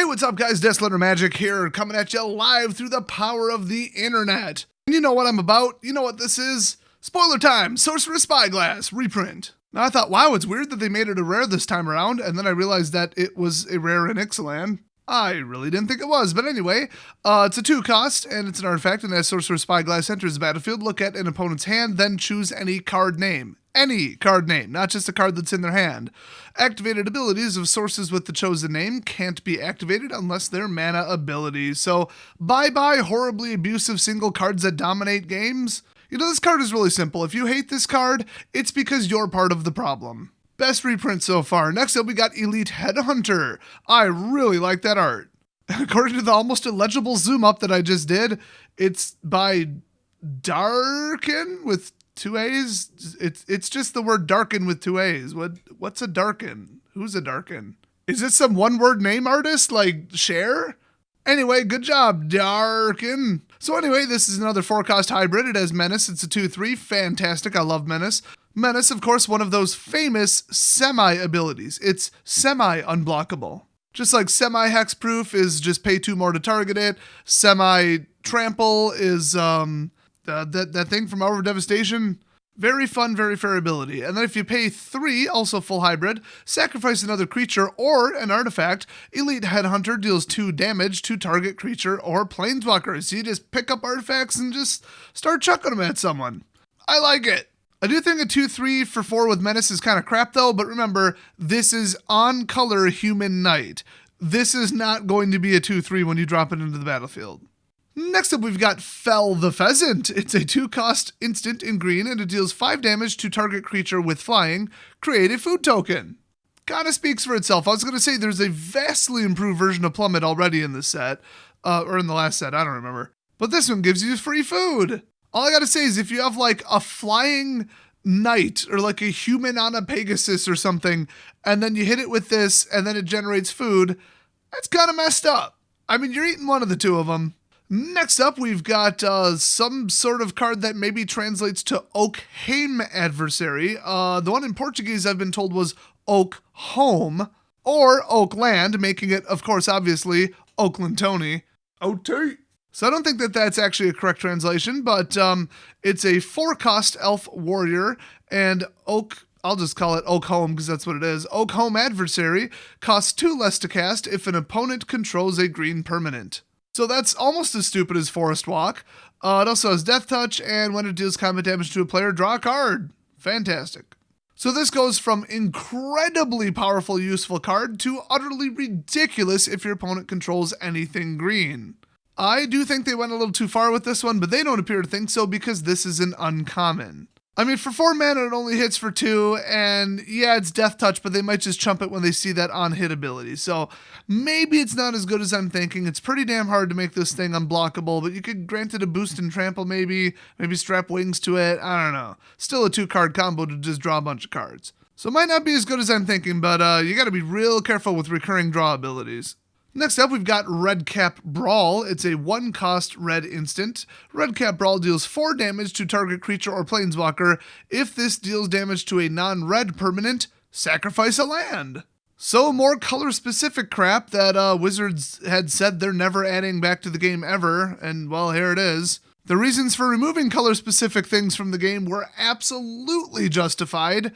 What's up guys, Desolator Magic here, coming at you live through the power of the internet. And you know what I'm about, you know what this is. Spoiler time, Sorcerer's Spyglass reprint. Now I thought, wow, it's weird that they made it a rare this time around, and then I realized that it was a rare in Ixalan. I really didn't think it was, but anyway, it's a 2 cost, and it's an artifact, and as Sorcerer's Spyglass enters the battlefield, look at an opponent's hand, then choose any card name. Any card name, not just a card that's in their hand. Activated abilities of sources with the chosen name can't be activated unless they're mana abilities. So, bye-bye horribly abusive single cards that dominate games. You know, this card is really simple. If you hate this card, it's because you're part of the problem. Best reprint so far. Next up, we got Elite Headhunter. I really like that art. According to the almost illegible zoom up that I just did, it's by Darken with 2 A's? It's just the word darken with 2 A's. What's a darken? Who's a darken? Is this some one-word name artist like Cher? Anyway, good job, Darken. So anyway, this is another 4-cost hybrid. It has Menace. It's a 2/3. Fantastic. I love Menace. Menace, of course, one of those famous semi-abilities. It's semi-unblockable. Just like semi-hexproof is just pay 2 more to target it. Semi-trample is that thing from Hour of Devastation. Very fun, very fair ability. And then if you pay 3, also full hybrid, sacrifice another creature or an artifact, Elite Headhunter deals 2 damage to target creature or planeswalker. So you just pick up artifacts and just start chucking them at someone. I like it. I do think a 2/3 for 4 with Menace is kind of crap though, but remember, this is on color Human Knight. This is not going to be a 2/3 when you drop it into the battlefield. Next up, we've got Fell the Pheasant. It's a 2-cost instant in green, and it deals 5 damage to target creature with flying. Create a food token. Kinda speaks for itself. I was going to say there's a vastly improved version of Plummet already in this set, or in the last set, I don't remember. But this one gives you free food. All I gotta say is if you have like a flying knight or like a human on a Pegasus or something, and then you hit it with this and then it generates food, that's kind of messed up. I mean, you're eating one of the 2 of them. Next up, we've got some sort of card that maybe translates to Oakheim Adversary. The one in Portuguese I've been told was Oak Home or Oak Land, making it, of course, obviously, Oakland Tony. OT. So I don't think that that's actually a correct translation, but it's a 4-cost elf warrior, and I'll just call it Oak Home because that's what it is. Oak Home Adversary costs 2 less to cast if an opponent controls a green permanent. So that's almost as stupid as Forest Walk. It also has Death Touch, and when it deals combat damage to a player, draw a card. Fantastic. So this goes from incredibly powerful, useful card to utterly ridiculous if your opponent controls anything green. I do think they went a little too far with this one, but they don't appear to think so because this is an uncommon. I mean, for 4 mana, it only hits for 2, and yeah, it's Death Touch, but they might just chump it when they see that on-hit ability. So maybe it's not as good as I'm thinking. It's pretty damn hard to make this thing unblockable, but you could grant it a boost and trample maybe strap wings to it. I don't know. Still a 2-card combo to just draw a bunch of cards. So it might not be as good as I'm thinking, but you got to be real careful with recurring draw abilities. Next up, we've got Redcap Brawl. It's a 1-cost red instant. Redcap Brawl deals 4 damage to target creature or planeswalker. If this deals damage to a non-red permanent, sacrifice a land. So more color-specific crap that Wizards had said they're never adding back to the game ever, and well, here it is. The reasons for removing color-specific things from the game were absolutely justified,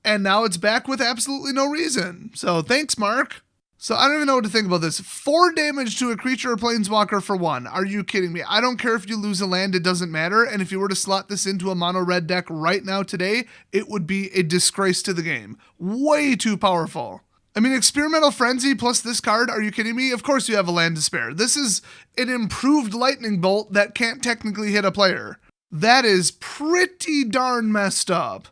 and now it's back with absolutely no reason. So thanks, Mark. So I don't even know what to think about this. 4 damage to a creature or planeswalker for 1. Are you kidding me? I don't care if you lose a land, it doesn't matter. And if you were to slot this into a mono red deck right now today, it would be a disgrace to the game. Way too powerful. I mean, Experimental Frenzy plus this card, are you kidding me? Of course you have a land to spare. This is an improved lightning bolt that can't technically hit a player. That is pretty darn messed up.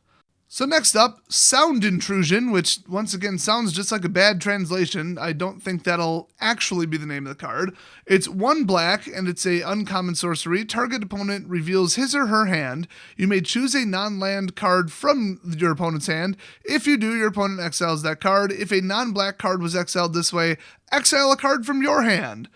So next up, Sound Intrusion, which once again sounds just like a bad translation. I don't think that'll actually be the name of the card. It's 1 black, and it's a uncommon sorcery. Target opponent reveals his or her hand. You may choose a non-land card from your opponent's hand. If you do, your opponent exiles that card. If a non-black card was exiled this way, exile a card from your hand.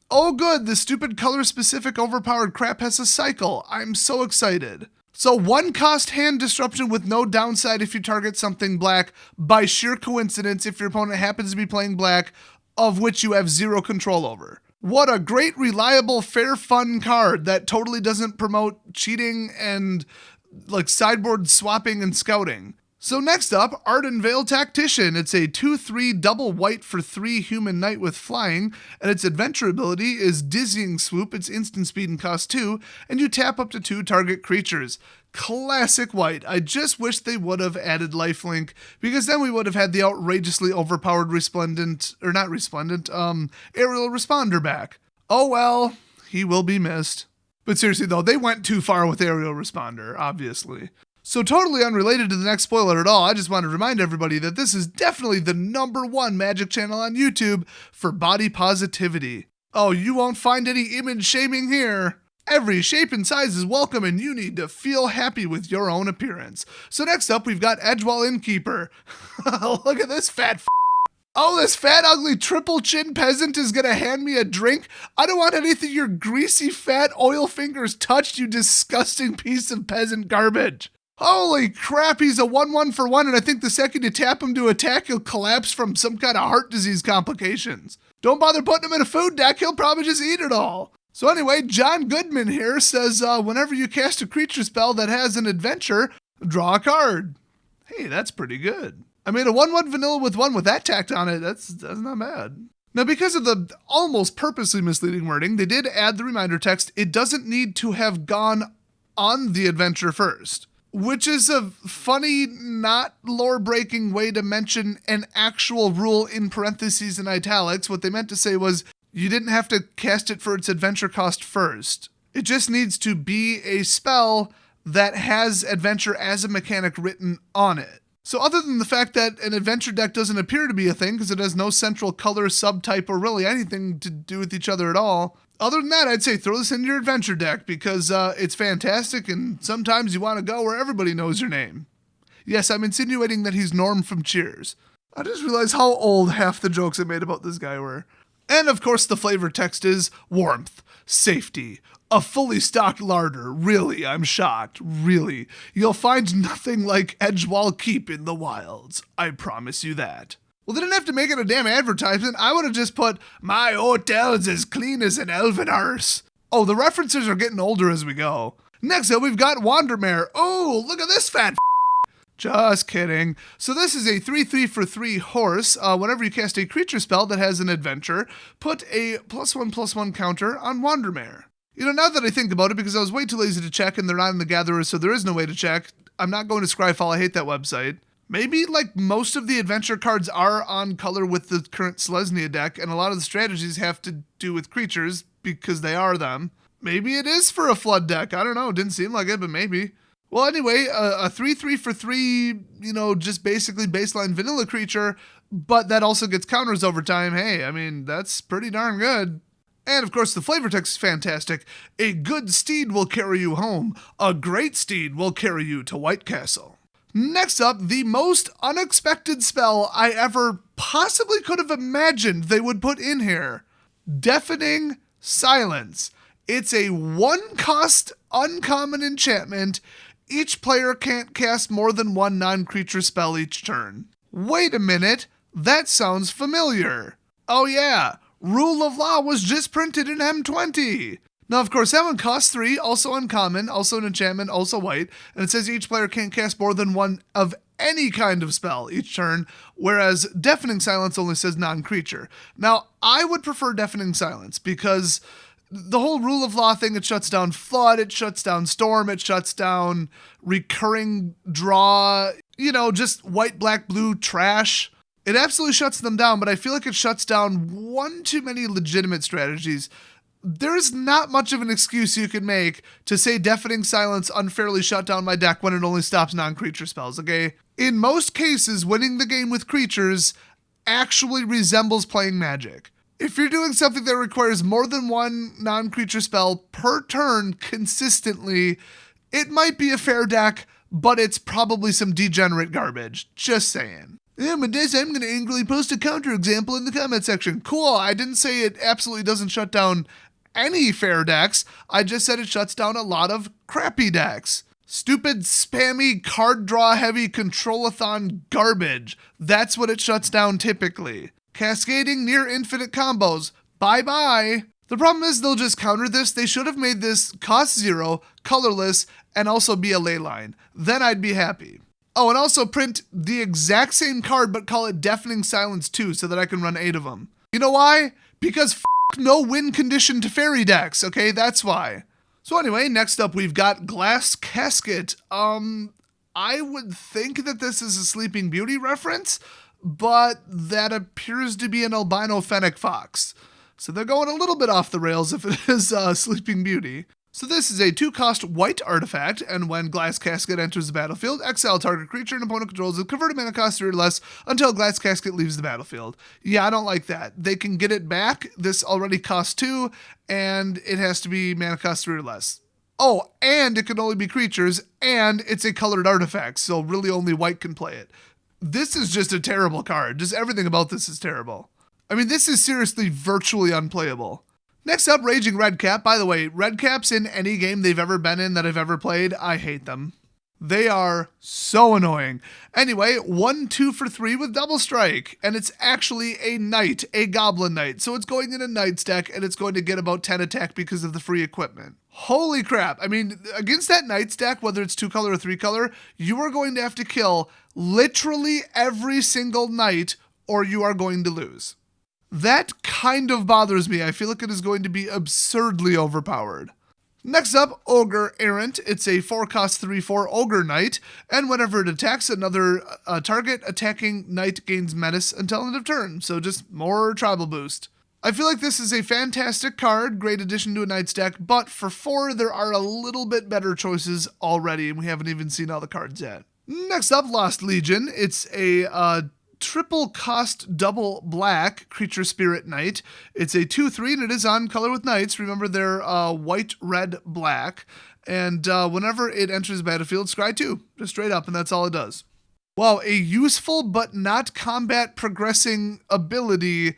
Oh good, the stupid color-specific overpowered crap has a cycle. I'm so excited. So 1-cost hand disruption with no downside if you target something black. By sheer coincidence, if your opponent happens to be playing black, of which you have zero control over. What a great, reliable, fair, fun card that totally doesn't promote cheating and like sideboard swapping and scouting. So next up, Ardenvale Tactician. It's a 2/3 double white for 3 human knight with flying, and its adventure ability is Dizzying Swoop. It's instant speed and cost 2, and you tap up to 2 target creatures. Classic white. I just wish they would have added lifelink, because then we would have had the outrageously overpowered aerial responder back. Oh well, he will be missed. But seriously though, they went too far with aerial responder, obviously. So totally unrelated to the next spoiler at all, I just want to remind everybody that this is definitely the #1 Magic channel on YouTube for body positivity. Oh, you won't find any image shaming here. Every shape and size is welcome, and you need to feel happy with your own appearance. So next up, we've got Edgewall Innkeeper. Look at this fat Oh, this fat, ugly, triple chin peasant is gonna hand me a drink? I don't want anything your greasy, fat oil fingers touched, you disgusting piece of peasant garbage. Holy crap, he's a 1/1 for 1, and I think the second you tap him to attack, he'll collapse from some kind of heart disease complications. Don't bother putting him in a food deck, he'll probably just eat it all. So anyway, John Goodman here says, whenever you cast a creature spell that has an adventure, draw a card. Hey, that's pretty good. I mean, a 1/1 vanilla with 1 with that tacked on it, that's not bad. Now, because of the almost purposely misleading wording, they did add the reminder text, it doesn't need to have gone on the adventure first. Which is a funny, not lore-breaking way to mention an actual rule in parentheses and italics. What they meant to say was, you didn't have to cast it for its adventure cost first. It just needs to be a spell that has adventure as a mechanic written on it. So other than the fact that an adventure deck doesn't appear to be a thing because it has no central color, subtype, or really anything to do with each other at all, other than that, I'd say throw this into your adventure deck because it's fantastic and sometimes you want to go where everybody knows your name. Yes, I'm insinuating that he's Norm from Cheers. I just realized how old half the jokes I made about this guy were. And of course the flavor text is warmth, safety, a fully stocked larder. Really, I'm shocked. Really. You'll find nothing like Edgewall Keep in the wilds. I promise you that. Well, they didn't have to make it a damn advertisement. I would have just put, my hotel's as clean as an elven arse. Oh, the references are getting older as we go. Next up, we've got Wandermare. Oh, look at this fat Just kidding. So this is a 3/3 for 3 horse. Whenever you cast a creature spell that has an adventure, put a +1/+1 counter on Wandermare. You know, now that I think about it, because I was way too lazy to check and they're not in the Gatherers, so there is no way to check, I'm not going to Scryfall. I hate that website. Maybe, like, most of the adventure cards are on color with the current Selesnya deck, and a lot of the strategies have to do with creatures, because they are them. Maybe it is for a flood deck. I don't know. Didn't seem like it, but maybe. Well, anyway, a 3/3 for 3, just basically baseline vanilla creature, but that also gets counters over time. Hey, I mean, that's pretty darn good. And of course, the flavor text is fantastic. A good steed will carry you home. A great steed will carry you to White Castle. Next up, the most unexpected spell I ever possibly could have imagined they would put in here. Deafening Silence. It's a 1-cost uncommon enchantment. Each player can't cast more than 1 non-creature spell each turn. Wait a minute, that sounds familiar. Oh yeah, Rule of Law was just printed in M20. Now, of course, that one costs 3, also uncommon, also an enchantment, also white, and it says each player can't cast more than 1 of any kind of spell each turn, whereas Deafening Silence only says non-creature. Now, I would prefer Deafening Silence because the whole Rule of Law thing, it shuts down Flood, it shuts down Storm, it shuts down recurring draw, just white, black, blue trash. It absolutely shuts them down, but I feel like it shuts down one too many legitimate strategies. There's not much of an excuse you can make to say Deafening Silence unfairly shut down my deck when it only stops non-creature spells, okay? In most cases, winning the game with creatures actually resembles playing Magic. If you're doing something that requires more than 1 non-creature spell per turn consistently, it might be a fair deck, but it's probably some degenerate garbage. Just saying. Yeah, Medes, I'm going to angrily post a counterexample in the comment section. Cool, I didn't say it absolutely doesn't shut down any fair decks. I just said it shuts down a lot of crappy decks. Stupid, spammy, card draw heavy, control-a-thon garbage. That's what it shuts down typically. Cascading near infinite combos. Bye-bye. The problem is they'll just counter this. They should have made this cost 0, colorless, and also be a ley line. Then I'd be happy. Oh, and also print the exact same card but call it Deafening Silence 2 so that I can run 8 of them. You know why? Because no win condition to fairy decks, okay? That's why. So anyway, next up we've got Glass Casket. I would think that this is a Sleeping Beauty reference, but that appears to be an albino fennec fox. So they're going a little bit off the rails if it is Sleeping Beauty. So this is a 2-cost white artifact, and when Glass Casket enters the battlefield, exile target creature an opponent controls with converted mana cost 3 or less until Glass Casket leaves the battlefield. Yeah, I don't like that. They can get it back. This already costs 2, and it has to be mana cost 3 or less. Oh, and it can only be creatures, and it's a colored artifact, so really only white can play it. This is just a terrible card. Just everything about this is terrible. I mean, this is seriously virtually unplayable. Next up, Raging Redcap. By the way, Redcaps in any game they've ever been in that I've ever played, I hate them. They are so annoying. Anyway, 1/2 for 3 with Double Strike, and it's actually a knight, a goblin knight. So it's going in a knight's deck, and it's going to get about 10 attack because of the free equipment. Holy crap. I mean, against that knight's deck, whether it's 2-color or 3-color, you are going to have to kill literally every single knight, or you are going to lose. That kind of bothers me. I feel like it is going to be absurdly overpowered. Next up, Ogre Errant. It's a 4-cost 3/4 Ogre Knight, and whenever it attacks another target, attacking knight gains menace until end of turn, so just more tribal boost. I feel like this is a fantastic card, great addition to a knight's deck, but for 4, there are a little bit better choices already, and we haven't even seen all the cards yet. Next up, Lost Legion. It's a triple cost double black creature spirit knight. It's a 2/3 and it is on color with knights. Remember they're white, red, black. And whenever it enters the battlefield, scry 2, just straight up, and that's all it does. Wow, a useful but not combat progressing ability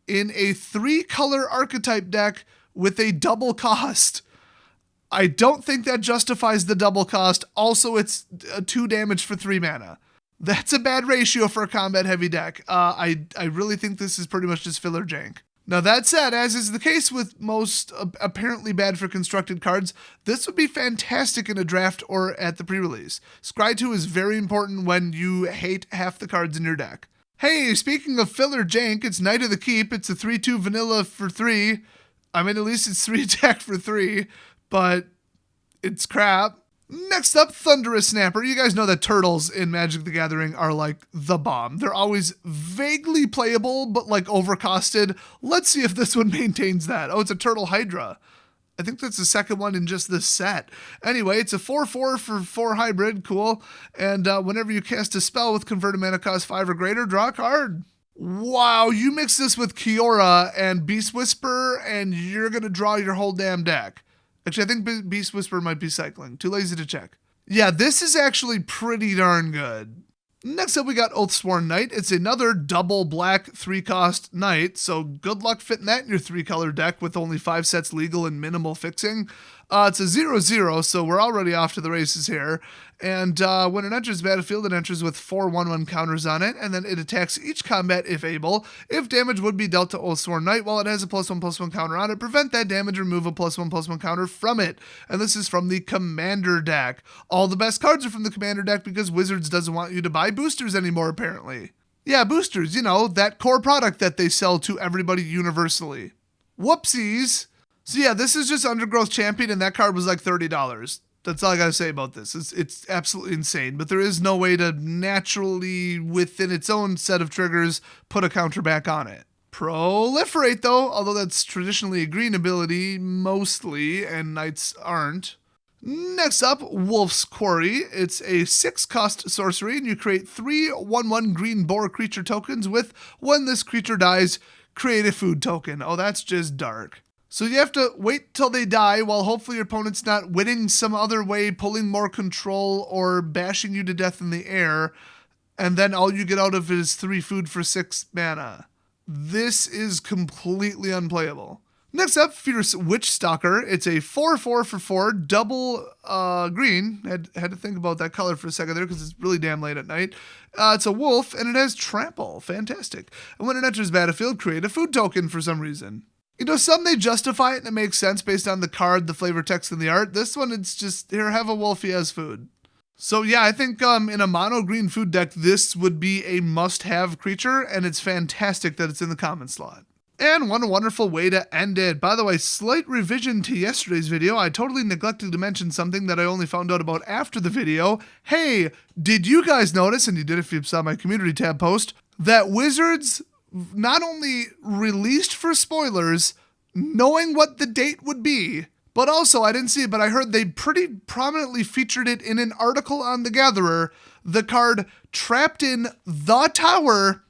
in a 3-color archetype deck with a double cost. I don't think that justifies the double cost. Also, it's 2 damage for 3 mana. That's a bad ratio for a combat-heavy deck. I really think this is pretty much just filler jank. Now that said, as is the case with most apparently bad for constructed cards, this would be fantastic in a draft or at the pre-release. Scry 2 is very important when you hate half the cards in your deck. Hey, speaking of filler jank, it's Knight of the Keep. It's a 3/2 vanilla for 3. I mean, at least it's 3 attack for 3, but it's crap. Next up, Thunderous Snapper. You guys know that turtles in Magic the Gathering are like the bomb. They're always vaguely playable, but like overcosted. Let's see if this one maintains that. Oh, it's a Turtle Hydra. I think that's the second one in just this set. Anyway, it's a 4/4 for 4 hybrid. Cool. And whenever you cast a spell with converted mana cost 5 or greater, draw a card. Wow, you mix this with Kiora and Beast Whisper, and you're going to draw your whole damn deck. Actually, I think Beast Whisper might be cycling. Too lazy to check. Yeah, this is actually pretty darn good. Next up, we got Oathsworn Knight. It's another double black 3-cost knight, so good luck fitting that in your 3-color deck with only 5 sets legal and minimal fixing. It's a 0/0, so we're already off to the races here. And when it enters the battlefield, it enters with 4 1/1 counters on it, and then it attacks each combat if able. If damage would be dealt to Oathsworn Knight while it has a +1/+1 counter on it, prevent that damage, remove a +1/+1 counter from it. And this is from the Commander deck. All the best cards are from the Commander deck because Wizards doesn't want you to buy boosters anymore, apparently. Yeah, boosters, you know, that core product that they sell to everybody universally. Whoopsies. So yeah, this is just Undergrowth Champion, and that card was like $30. That's all I gotta say about this. It's absolutely insane, but there is no way to naturally, within its own set of triggers, put a counter back on it. Proliferate, though, although that's traditionally a green ability, mostly, and knights aren't. Next up, Wolf's Quarry. It's a 6-cost sorcery, and you create 3 1/1 green boar creature tokens with, when this creature dies, create a food token. Oh, that's just dark. So you have to wait till they die while hopefully your opponent's not winning some other way, pulling more control, or bashing you to death in the air, and then all you get out of it is 3 food for 6 mana. This is completely unplayable. Next up, Fierce Witch Stalker. It's a 4/4 for 4, double green. Had to think about that color for a second there because it's really damn late at night. It's a wolf, and it has trample. Fantastic. And when it enters battlefield, create a food token for some reason. You know, some they justify it and it makes sense based on the card, the flavor text, and the art. This one, it's just, here, have a wolf, he has food. So yeah, I think in a mono green food deck, this would be a must-have creature, and it's fantastic that it's in the common slot. And what a wonderful way to end it. By the way, slight revision to yesterday's video. I totally neglected to mention something that I only found out about after the video. Hey, did you guys notice, and you did if you saw my community tab post, that Wizards not only released for spoilers, knowing what the date would be, but also, I didn't see it, but I heard they pretty prominently featured it in an article on The Gatherer, the card Trapped in the Tower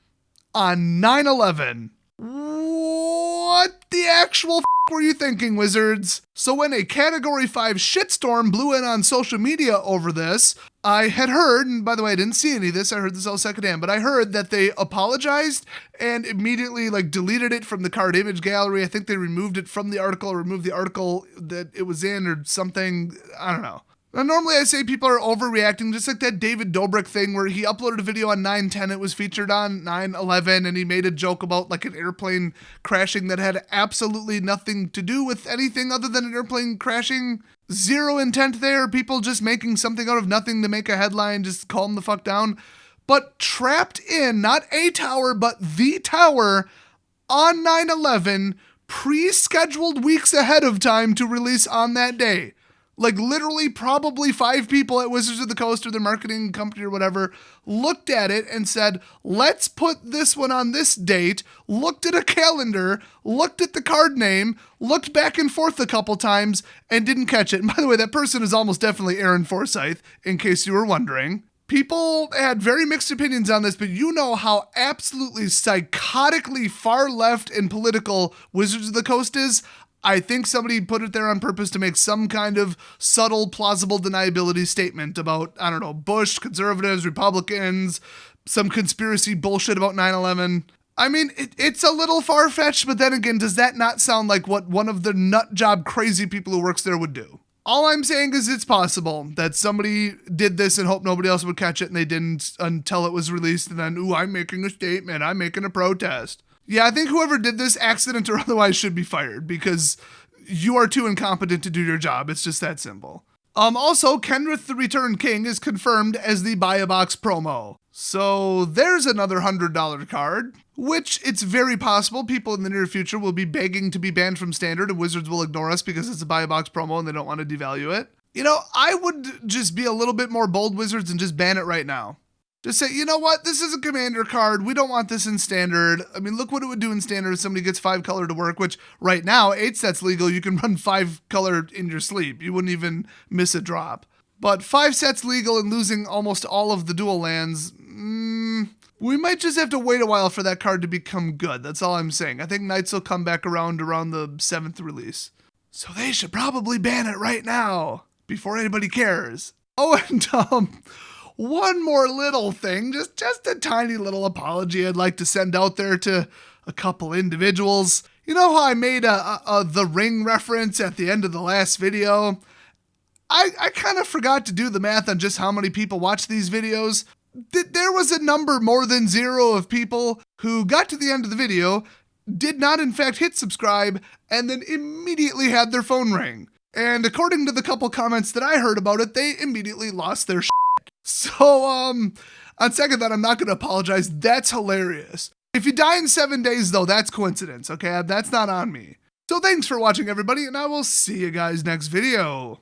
on 9/11. What the actual f*** were you thinking, Wizards? So when a Category 5 shitstorm blew in on social media over this, I had heard, and by the way, I didn't see any of this, I heard this all secondhand, but I heard that they apologized and immediately deleted it from the card image gallery. I think they removed it from the article, or removed the article that it was in or something. I don't know. Now, normally I say people are overreacting, just like that David Dobrik thing where he uploaded a video on 9/10. It was featured on 9/11, and he made a joke about an airplane crashing that had absolutely nothing to do with anything other than an airplane crashing. Zero intent there. People just making something out of nothing to make a headline. Just calm the fuck down. But trapped in, not a tower, but the tower on 9/11, pre-scheduled weeks ahead of time to release on that day. Literally probably 5 people at Wizards of the Coast or their marketing company or whatever looked at it and said, let's put this one on this date, looked at a calendar, looked at the card name, looked back and forth a couple times, and didn't catch it. And by the way, that person is almost definitely Aaron Forsyth, in case you were wondering. People had very mixed opinions on this, but you know how absolutely psychotically far left and political Wizards of the Coast is. I think somebody put it there on purpose to make some kind of subtle, plausible deniability statement about, I don't know, Bush, conservatives, Republicans, some conspiracy bullshit about 9/11. I mean, it's a little far-fetched, but then again, does that not sound like what one of the nut job crazy people who works there would do? All I'm saying is it's possible that somebody did this and hoped nobody else would catch it, and they didn't until it was released, and then, ooh, I'm making a statement, I'm making a protest. Yeah, I think whoever did this, accident or otherwise, should be fired because you are too incompetent to do your job. It's just that simple. Also, Kenrith the Returned King is confirmed as the Buy a Box promo. So there's another $100 card, which it's very possible people in the near future will be begging to be banned from Standard and Wizards will ignore us because it's a Buy a Box promo and they don't want to devalue it. You know, I would just be a little bit more bold, Wizards, and just ban it right now. Just say, you know what, this is a commander card. We don't want this in Standard. I mean, look what it would do in Standard if somebody gets 5 color to work, which right now, 8 sets legal. You can run 5 color in your sleep. You wouldn't even miss a drop. But 5 sets legal and losing almost all of the dual lands, we might just have to wait a while for that card to become good. That's all I'm saying. I think Knights will come back around the 7th release. So they should probably ban it right now before anybody cares. Oh, and one more little thing, just a tiny little apology I'd like to send out there to a couple individuals. You know how I made a The Ring reference at the end of the last video? I kind of forgot to do the math on just how many people watch these videos. There was a number more than 0 of people who got to the end of the video, did not in fact hit subscribe, and then immediately had their phone ring. And according to the couple comments that I heard about it, they immediately lost their shit. So, on second thought, I'm not going to apologize. That's hilarious. If you die in 7 days, though, that's coincidence, okay? That's not on me. So thanks for watching, everybody, and I will see you guys next video.